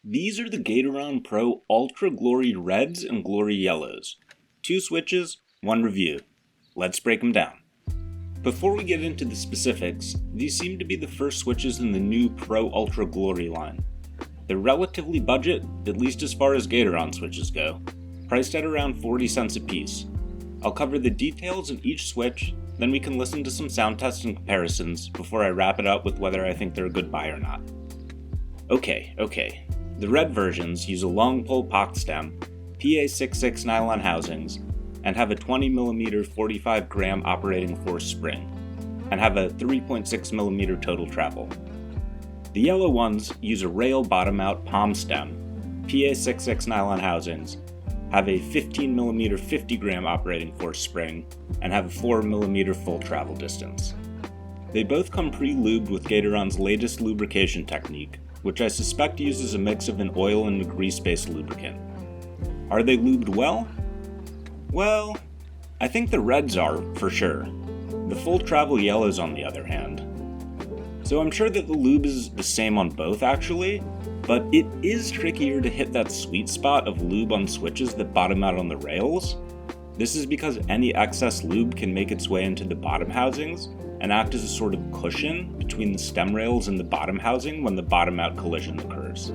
These are the Gateron Pro Ultra Glory Reds and Glory Yellows. 2 switches, 1 review. Let's break them down. Before we get into the specifics, these seem to be the first switches in the new Pro Ultra Glory line. They're relatively budget, at least as far as Gateron switches go, priced at around 40 cents a piece. I'll cover the details of each switch, then we can listen to some sound tests and comparisons before I wrap it up with whether I think they're a good buy or not. Okay. The red versions use a long pole POK stem, PA66 nylon housings, and have a 20mm 45-gram operating force spring, and have a 3.6mm total travel. The yellow ones use a rail bottom-out POM Stem, PA66 nylon housings, have a 15mm 50-gram operating force spring, and have a 4mm full travel distance. They both come pre-lubed with Gateron's latest lubrication technique, which I suspect uses a mix of an oil and a grease-based lubricant. Are they lubed well? Well, I think the reds are, for sure. The full travel yellows on the other hand. So I'm sure that the lube is the same on both actually, but it is trickier to hit that sweet spot of lube on switches that bottom out on the rails. This is because any excess lube can make its way into the bottom housings and act as a sort of cushion between the stem rails and the bottom housing when the bottom out collision occurs.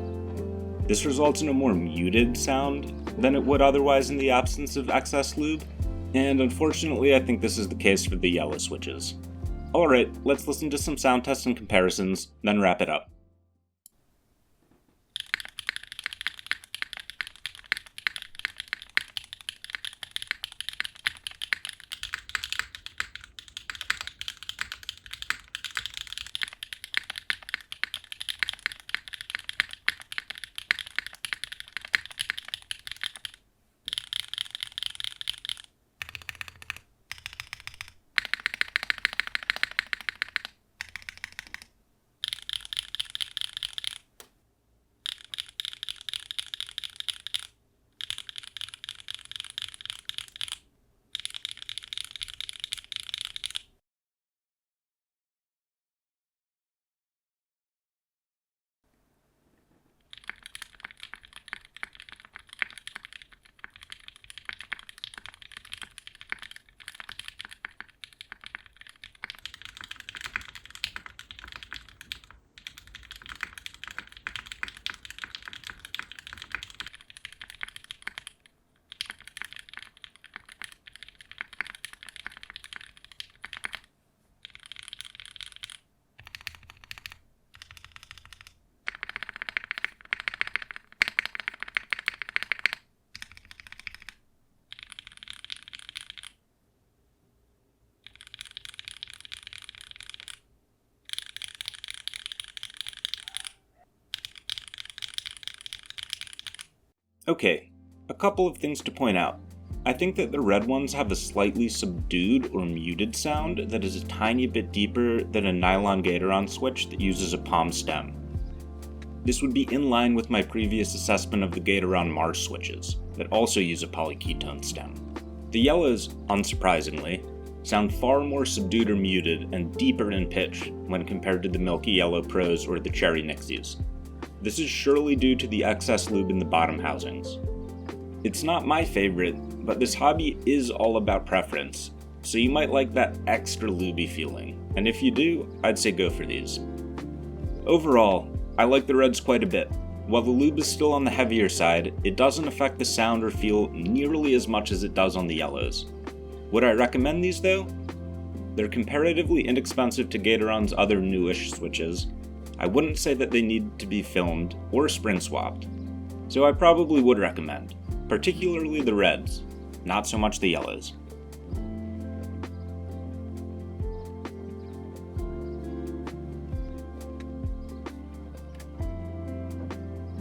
This results in a more muted sound than it would otherwise in the absence of excess lube, and unfortunately I think this is the case for the yellow switches. Alright, let's listen to some sound tests and comparisons, then wrap it up. Okay, a couple of things to point out. I think that the red ones have a slightly subdued or muted sound that is a tiny bit deeper than a nylon Gateron switch that uses a POM stem. This would be in line with my previous assessment of the Gateron Mars switches, that also use a polyketone stem. The yellows, unsurprisingly, sound far more subdued or muted and deeper in pitch when compared to the Milky Yellow Pros or the Cherry Nixies. This is surely due to the excess lube in the bottom housings. It's not my favorite, but this hobby is all about preference, so you might like that extra lubey feeling, and if you do, I'd say go for these. Overall, I like the reds quite a bit. While the lube is still on the heavier side, it doesn't affect the sound or feel nearly as much as it does on the yellows. Would I recommend these though? They're comparatively inexpensive to Gateron's other newish switches. I wouldn't say that they need to be filmed or spring swapped, so I probably would recommend, particularly the reds, not so much the yellows.